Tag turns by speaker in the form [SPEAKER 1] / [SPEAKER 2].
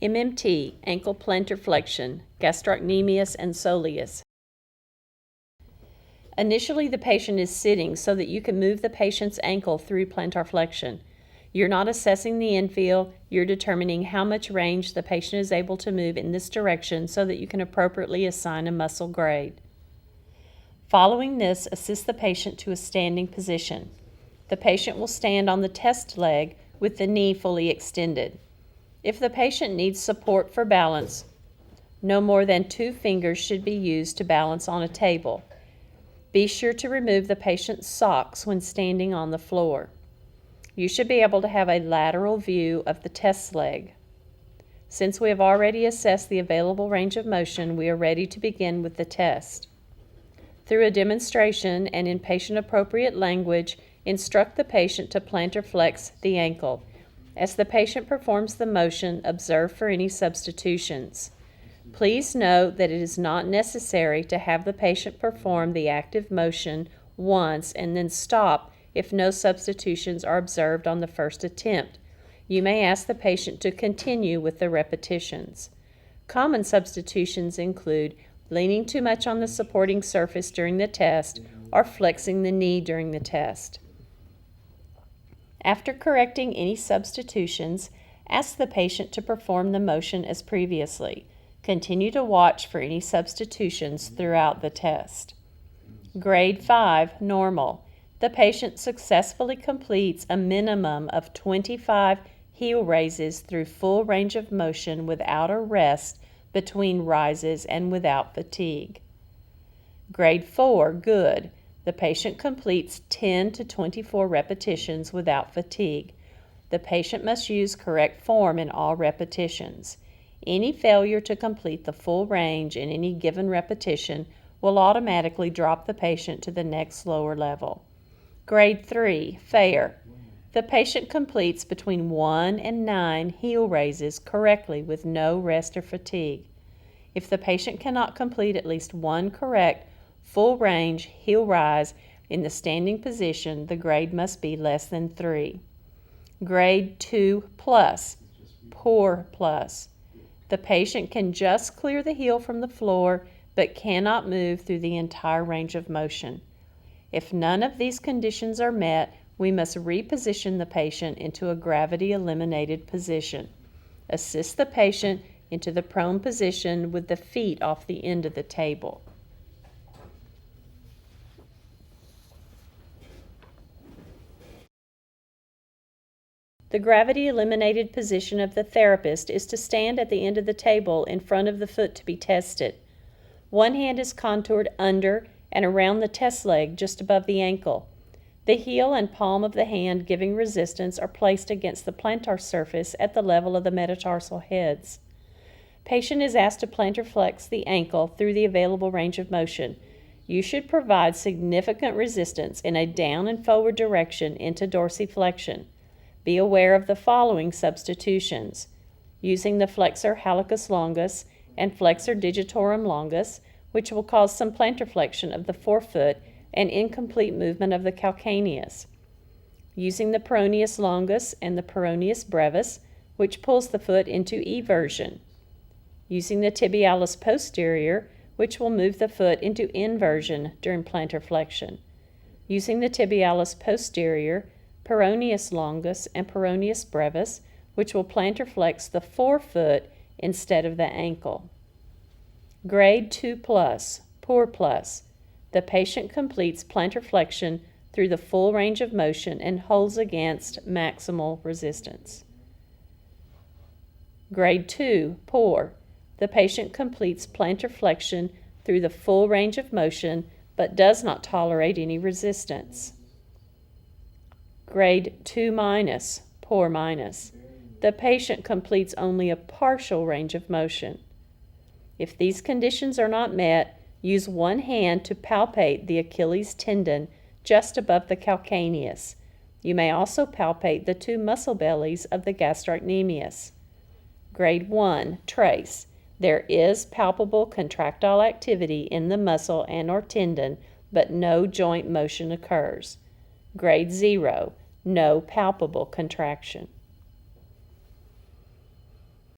[SPEAKER 1] MMT, ankle plantar flexion, gastrocnemius and soleus. Initially, the patient is sitting so that you can move the patient's ankle through plantar flexion. You're not assessing the infield, you're determining how much range the patient is able to move in this direction so that you can appropriately assign a muscle grade. Following this, assist the patient to a standing position. The patient will stand on the test leg with the knee fully extended. If the patient needs support for balance, no more than 2 fingers should be used to balance on a table. Be sure to remove the patient's socks when standing on the floor. You should be able to have a lateral view of the test leg. Since we have already assessed the available range of motion, we are ready to begin with the test. Through a demonstration and in patient-appropriate language, instruct the patient to plantar flex the ankle. As the patient performs the motion, observe for any substitutions. Please note that it is not necessary to have the patient perform the active motion once and then stop if no substitutions are observed on the first attempt. You may ask the patient to continue with the repetitions. Common substitutions include leaning too much on the supporting surface during the test or flexing the knee during the test. After correcting any substitutions, ask the patient to perform the motion as previously. Continue to watch for any substitutions throughout the test. Grade 5, normal. The patient successfully completes a minimum of 25 heel raises through full range of motion without a rest between rises and without fatigue. Grade 4, good. The patient completes 10 to 24 repetitions without fatigue. The patient must use correct form in all repetitions. Any failure to complete the full range in any given repetition will automatically drop the patient to the next lower level. Grade 3, fair. The patient completes between 1 and 9 heel raises correctly with no rest or fatigue. If the patient cannot complete at least one correct full range heel rise in the standing position, the grade must be less than 3. Grade 2 plus, poor plus. The patient can just clear the heel from the floor but cannot move through the entire range of motion. If none of these conditions are met, we must reposition the patient into a gravity-eliminated position. Assist the patient into the prone position with the feet off the end of the table. The gravity-eliminated position of the therapist is to stand at the end of the table in front of the foot to be tested. One hand is contoured under and around the test leg just above the ankle. The heel and palm of the hand giving resistance are placed against the plantar surface at the level of the metatarsal heads. Patient is asked to plantar flex the ankle through the available range of motion. You should provide significant resistance in a down and forward direction into dorsiflexion. Be aware of the following substitutions: using the flexor hallucis longus and flexor digitorum longus, which will cause some plantar flexion of the forefoot and incomplete movement of the calcaneus. Using the peroneus longus and the peroneus brevis, which pulls the foot into eversion. Using the tibialis posterior, which will move the foot into inversion during plantar flexion. Using the tibialis posterior, peroneus longus and peroneus brevis, which will plantar flex the forefoot instead of the ankle. Grade 2 plus, poor plus. The patient completes plantar flexion through the full range of motion and holds against maximal resistance. Grade 2, poor. The patient completes plantar flexion through the full range of motion but does not tolerate any resistance. Grade 2 minus, poor minus. The patient completes only a partial range of motion. If these conditions are not met, use one hand to palpate the Achilles tendon just above the calcaneus. You may also palpate the 2 muscle bellies of the gastrocnemius. Grade 1, trace. There is palpable contractile activity in the muscle and/or tendon, but no joint motion occurs. Grade 0, no palpable contraction.